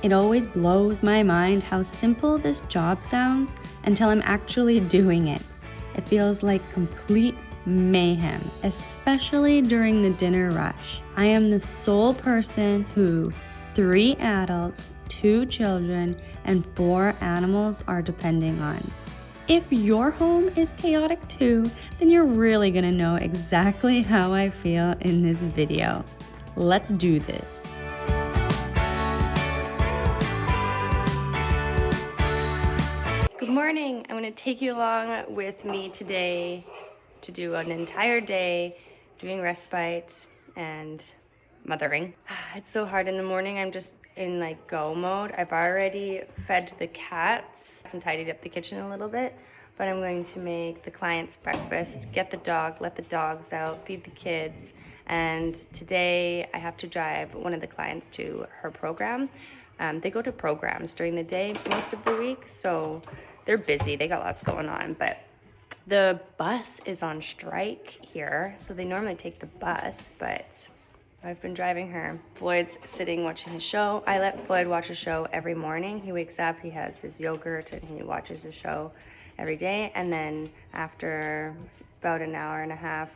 It always blows my mind how simple this job sounds until I'm actually doing it. It feels like complete mayhem, especially during the dinner rush. I am the sole person who 3 adults, 2 children, and 4 animals are depending on. If your home is chaotic too, then you're really gonna know exactly how I feel in this video. Let's do this. Good morning. I'm going to take you along with me today to do an entire day doing respite and mothering. It's so hard in the morning. I'm just in like go mode. I've already fed the cats and tidied up the kitchen a little bit, but I'm going to make the clients breakfast, get the dog, let the dogs out, feed the kids. And today I have to drive one of the clients to her program. They go to programs during the day most of the week, so they're busy. They got lots going on, but the bus is on strike here, so they normally take the bus, but I've been driving her. Floyd's sitting watching his show. I let Floyd watch a show every morning. He wakes up, he has his yogurt, and he watches a show every day, and then after about an hour and a half,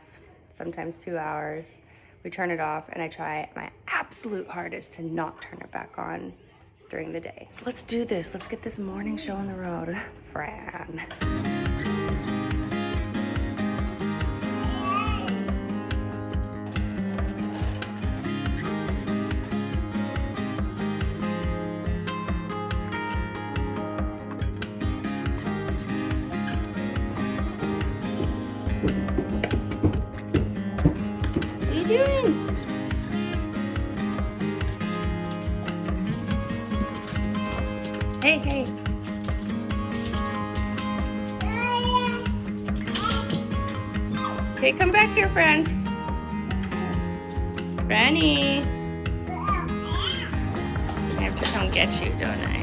sometimes 2 hours, we turn it off, and I try my absolute hardest to not turn it back on during the day. So let's do this. Let's get this morning show on the road. Fran. What are you doing? Hey. Okay, come back here, friend. Franny. I have to come get you, don't I?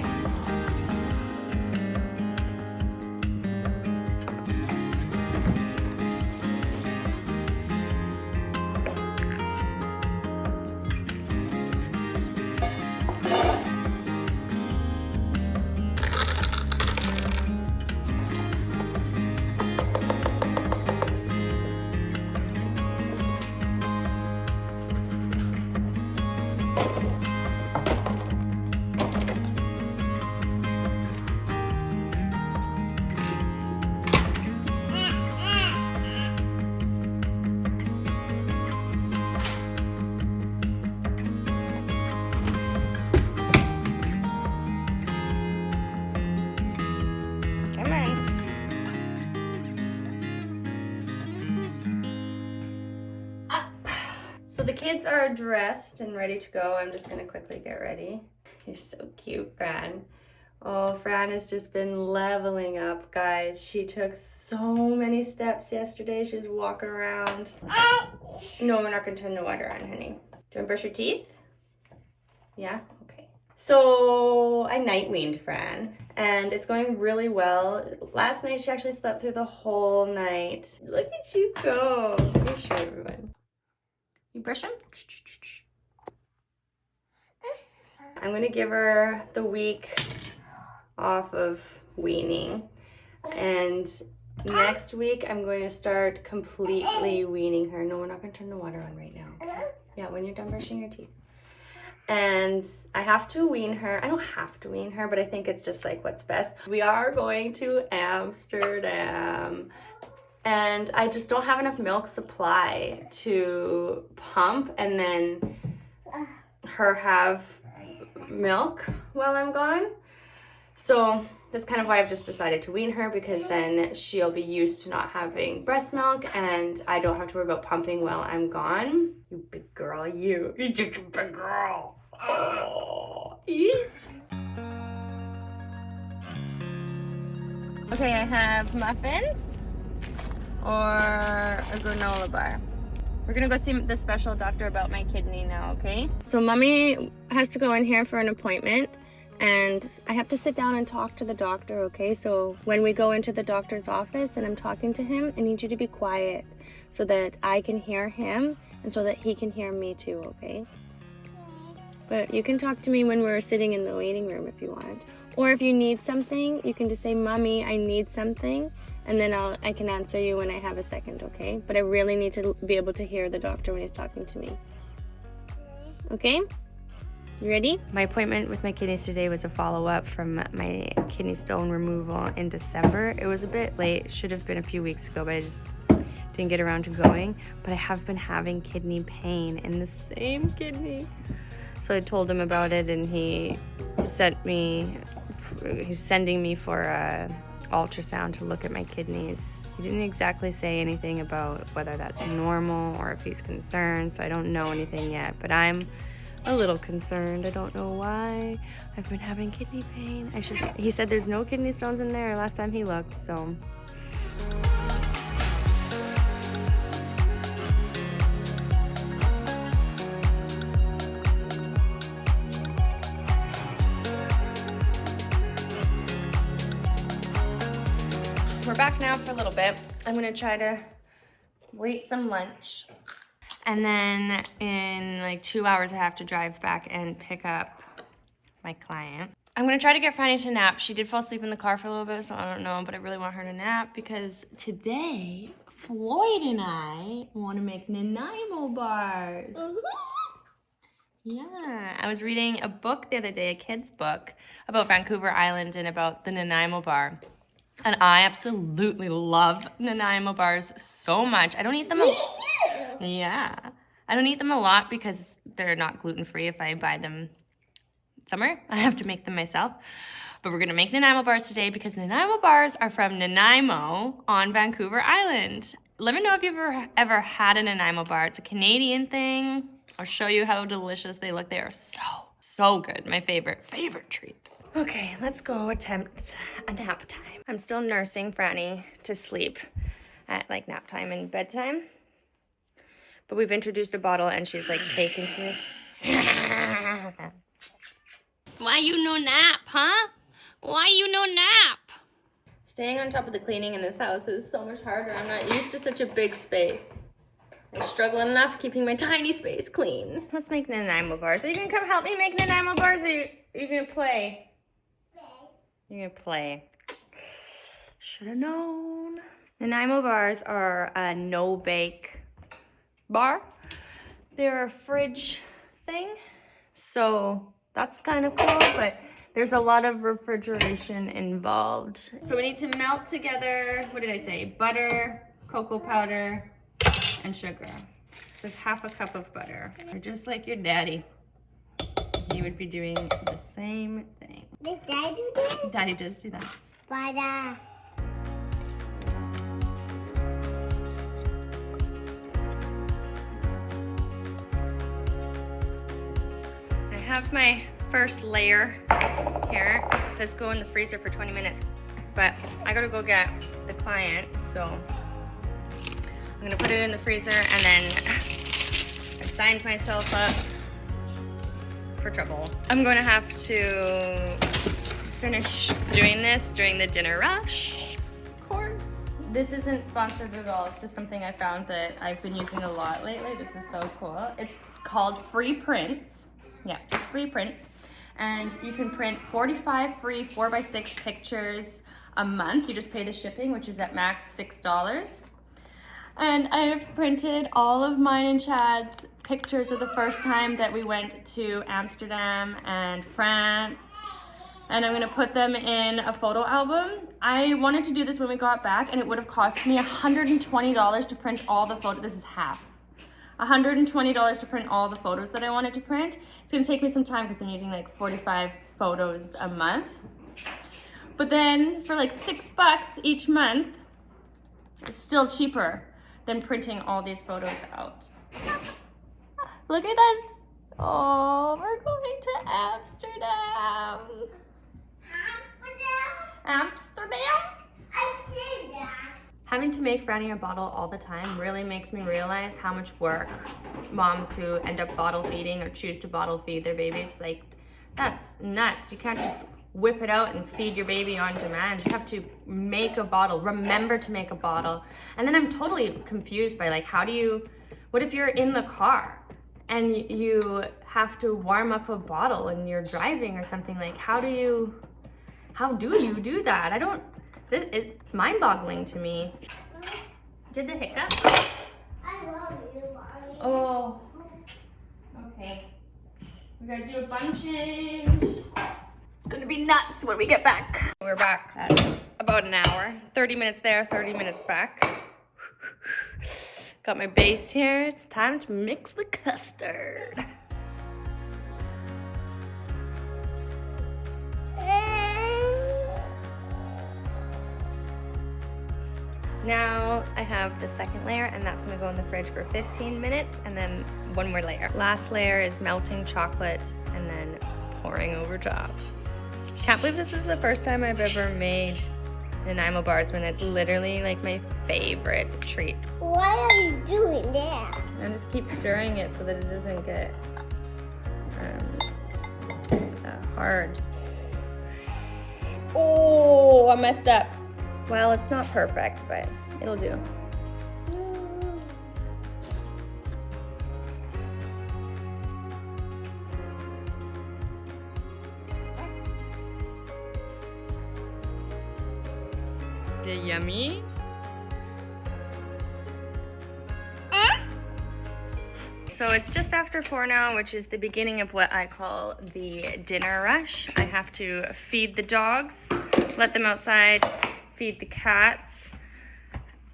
So the kids are dressed and ready to go. I'm just gonna quickly get ready. You're so cute, Fran. Oh, Fran has just been leveling up, guys. She took so many steps yesterday. She was walking around. No, we're not gonna turn the water on, honey. Do you wanna brush your teeth? Yeah? Okay. So I night weaned Fran, and it's going really well. Last night she actually slept through the whole night. Look at you go. Let me show everyone. You brush them? I'm gonna give her the week off of weaning, and next week I'm going to start completely weaning her. No, we're not gonna turn the water on right now. Okay? Yeah, when you're done brushing your teeth. And I have to wean her. I don't have to wean her, but I think it's just like what's best. We are going to Amsterdam, and I just don't have enough milk supply to pump and then her have milk while I'm gone. So that's kind of why I've just decided to wean her, because then she'll be used to not having breast milk and I don't have to worry about pumping while I'm gone. You big girl, you. You're such a big girl. Oh, yes. Okay, I have muffins or a granola bar. We're gonna go see the special doctor about my kidney now, okay? So mommy has to go in here for an appointment, and I have to sit down and talk to the doctor, okay? So when we go into the doctor's office and I'm talking to him, I need you to be quiet so that I can hear him and so that he can hear me too, okay? But you can talk to me when we're sitting in the waiting room if you want. Or if you need something, you can just say, Mommy, I need something. And then I can answer you when I have a second, okay? But I really need to be able to hear the doctor when he's talking to me. Okay? You ready? My appointment with my kidneys today was a follow-up from my kidney stone removal in December. It was a bit late, should have been a few weeks ago, but I just didn't get around to going. But I have been having kidney pain in the same kidney. So I told him about it, and he's sending me for a ultrasound to look at my kidneys. He didn't exactly say anything about whether that's normal or if he's concerned, so I don't know anything yet, but I'm a little concerned. I don't know why. I've been having kidney pain. He said there's no kidney stones in there last time he looked, so. We're back now for a little bit. I'm gonna try to eat some lunch. And then in like 2 hours, I have to drive back and pick up my client. I'm gonna try to get Franny to nap. She did fall asleep in the car for a little bit, so I don't know, but I really want her to nap because today, Floyd and I wanna make Nanaimo bars. Yeah, I was reading a book the other day, a kid's book, about Vancouver Island and about the Nanaimo bar. And I absolutely love Nanaimo bars so much. I don't eat them Yeah. I don't eat them a lot because they're not gluten-free if I buy them somewhere. I have to make them myself. But we're gonna make Nanaimo bars today because Nanaimo bars are from Nanaimo on Vancouver Island. Let me know if you've ever had a Nanaimo bar. It's a Canadian thing. I'll show you how delicious they look. They are so good. My favorite treat. Okay, let's go attempt a nap time. I'm still nursing Franny to sleep at like nap time and bedtime. But we've introduced a bottle and she's like taken to it. Why you no nap, huh? Why you no nap? Staying on top of the cleaning in this house is so much harder. I'm not used to such a big space. I struggle enough keeping my tiny space clean. Let's make Nanaimo bars. Are you gonna come help me make Nanaimo bars or are you gonna play? You're gonna play. Should have known. Nanaimo bars are a no-bake bar. They're a fridge thing, so that's kind of cool, but there's a lot of refrigeration involved. So we need to melt together, what did I say? Butter, cocoa powder, and sugar. This is half a cup of butter. You're just like your daddy. He would be doing the same thing. Does Daddy do this? Daddy does do that. Butter. I have my first layer here. It says go in the freezer for 20 minutes, but I gotta go get the client, so I'm gonna put it in the freezer and then I've signed myself up for trouble. I'm going to have to finish doing this during the dinner rush course. This isn't sponsored at all. It's just something I found that I've been using a lot lately. This is so cool. It's called Free Prints. Yeah, just free prints. And you can print 45 free 4x6 pictures a month. You just pay the shipping, which is at max $6. And I've printed all of mine and Chad's pictures of the first time that we went to Amsterdam and France. And I'm gonna put them in a photo album. I wanted to do this when we got back and it would have cost me $120 to print all the photos. This is half. $120 to print all the photos that I wanted to print. It's gonna take me some time because I'm using like 45 photos a month. But then for like $6 each month, it's still cheaper than printing all these photos out. Look at us. Oh, we're going to Amsterdam. Amsterdam? I said that. Having to make Franny a bottle all the time really makes me realize how much work moms who end up bottle feeding or choose to bottle feed their babies, like, that's nuts. You can't just whip it out and feed your baby on demand. You have to make a bottle, remember to make a bottle. And then I'm totally confused by like, what if you're in the car and you have to warm up a bottle when you're driving or something. Like, how do you do that? It's mind-boggling to me. Did the hiccup? I love you, Mommy. Oh, okay. We gotta do a bun change. It's gonna be nuts when we get back. We're back. That's about an hour. 30 minutes there, 30 minutes back. Got my base here. It's time to mix the custard. Now I have the second layer, and that's gonna go in the fridge for 15 minutes, and then one more layer. Last layer is melting chocolate and then pouring over top. Can't believe this is the first time I've ever made Nanaimo bars when it's literally like my favorite treat. Why are you doing that? I just keep stirring it so that it doesn't get hard. Oh, I messed up. Well, it's not perfect, but it'll do. They're yummy. So it's just after 4 now, which is the beginning of what I call the dinner rush. I have to feed the dogs, let them outside, feed the cats.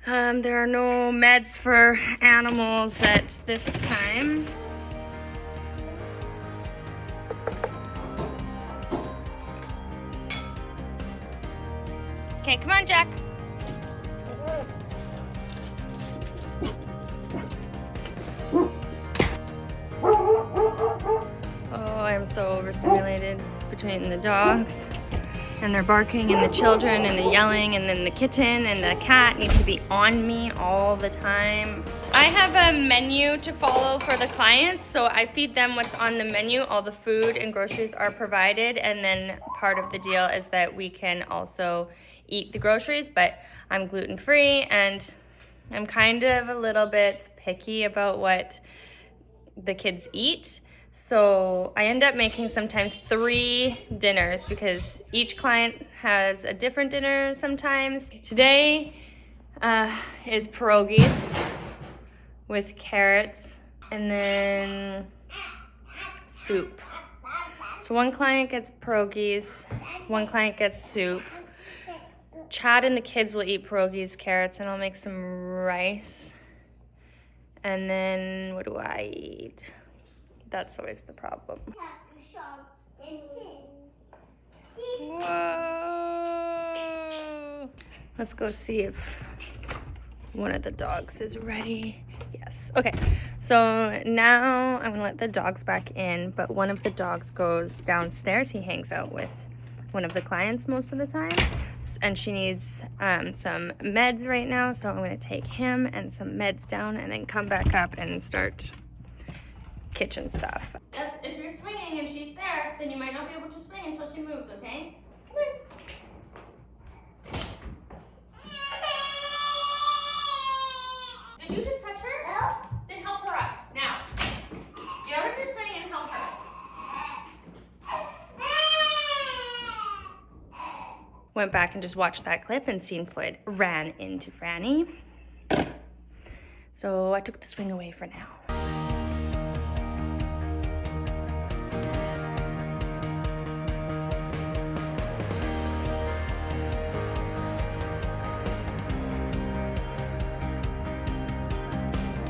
There are no meds for animals at this time. Okay, come on, Jack. Oh, I'm so overstimulated between the dogs and their barking and the children and the yelling, and then the kitten and the cat need to be on me all the time. I have a menu to follow for the clients, so I feed them what's on the menu. All the food and groceries are provided, and then part of the deal is that we can also eat the groceries, but I'm gluten-free and I'm kind of a little bit picky about what the kids eat. So I end up making sometimes 3 dinners because each client has a different dinner sometimes. Today is pierogies with carrots and then soup. So one client gets pierogies, one client gets soup. Chad and the kids will eat pierogies, carrots, and I'll make some rice. And then what do I eat? That's always the problem. Whoa. Let's go see if one of the dogs is ready. Yes. Okay. So now I'm gonna let the dogs back in, but one of the dogs goes downstairs. He hangs out with one of the clients most of the time, and she needs some meds right now. So I'm gonna take him and some meds down and then come back up and start kitchen stuff. If you're swinging and she's there, then you might not be able to swing until she moves, okay? Come on. Did you just touch her? No. Then help her up, now. Get out of your swing and help her. Went back and just watched that clip and seen Floyd ran into Franny. So I took the swing away for now.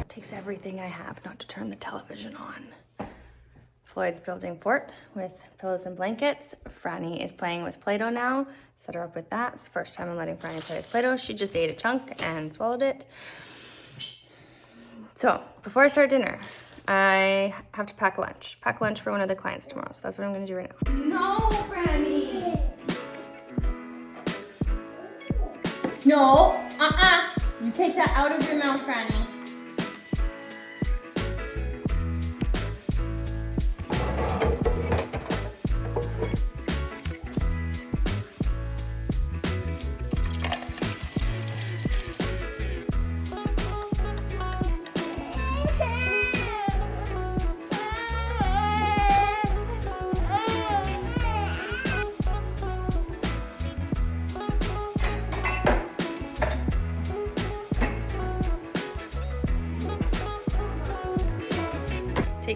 Takes everything I have not to turn the television on. Floyd's building fort with pillows and blankets. Franny is playing with Play-Doh now. Set her up with that. It's the first time I'm letting Franny play with Play-Doh. She just ate a chunk and swallowed it. So before I start dinner, I have to pack lunch. Pack lunch for one of the clients tomorrow. So that's what I'm gonna do right now. No, Franny. No, You take that out of your mouth, Franny.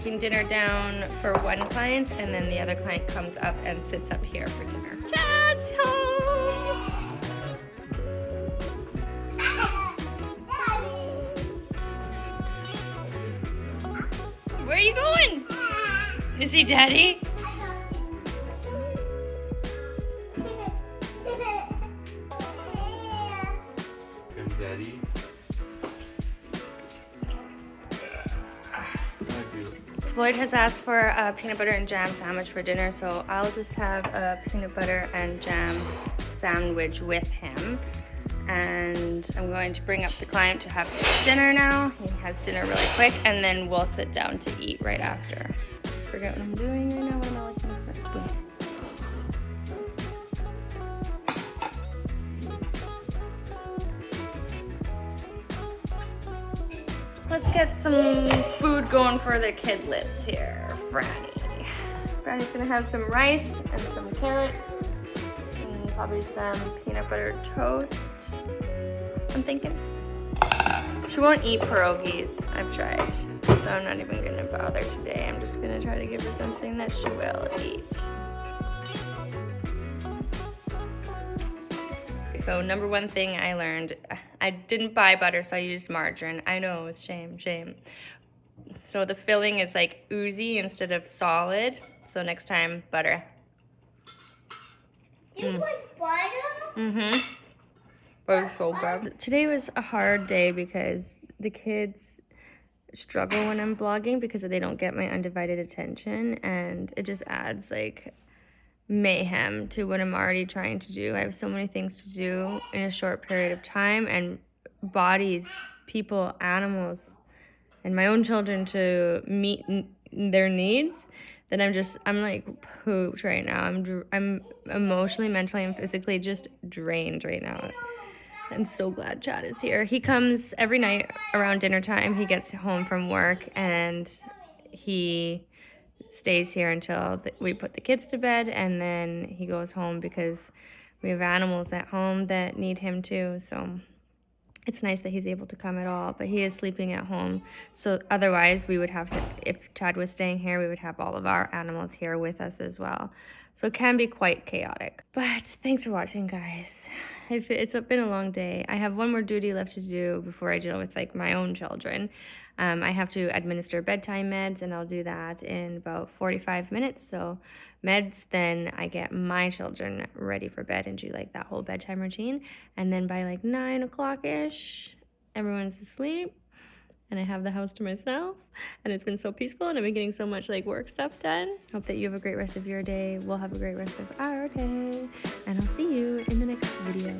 taking dinner down for one client, and then the other client comes up and sits up here for dinner. Chad's home! Where are you going? You see Daddy? Come, Daddy. Floyd has asked for a peanut butter and jam sandwich for dinner, so I'll just have a peanut butter and jam sandwich with him. And I'm going to bring up the client to have his dinner now. He has dinner really quick, and then we'll sit down to eat right after. Forget what I'm doing right now. What am I looking for? A spoon. Let's get some food going for the kidlets here. Franny. Franny's gonna have some rice and some carrots and probably some peanut butter toast. I'm thinking. She won't eat pierogies. I've tried, so I'm not even gonna bother today. I'm just gonna try to give her something that she will eat. So number one thing I learned, I didn't buy butter, so I used margarine. I know, it's shame. So the filling is like oozy instead of solid. So next time, butter. You put butter? Mm-hmm. Butter's so good. Today was a hard day because the kids struggle when I'm vlogging because they don't get my undivided attention, and it just adds like mayhem to what I'm already trying to do. I have so many things to do in a short period of time, and bodies, people, animals, and my own children to meet their needs, that I'm like pooped right now. I'm emotionally, mentally, and physically just drained right now. I'm so glad Chad is here. He comes every night around dinner time. He gets home from work and he stays here until we put the kids to bed, and then he goes home because we have animals at home that need him too. So it's nice that he's able to come at all, but he is sleeping at home. So otherwise we would have to, if Chad was staying here, we would have all of our animals here with us as well. So it can be quite chaotic. But thanks for watching, guys. It's been a long day. I have one more duty left to do before I deal with like my own children. I have to administer bedtime meds, and I'll do that in about 45 minutes. So meds, then I get my children ready for bed and do like that whole bedtime routine. And then by like 9 o'clock-ish, everyone's asleep and I have the house to myself, and it's been so peaceful, and I've been getting so much like work stuff done. Hope that you have a great rest of your day. We'll have a great rest of our day, and I'll see you in the next video.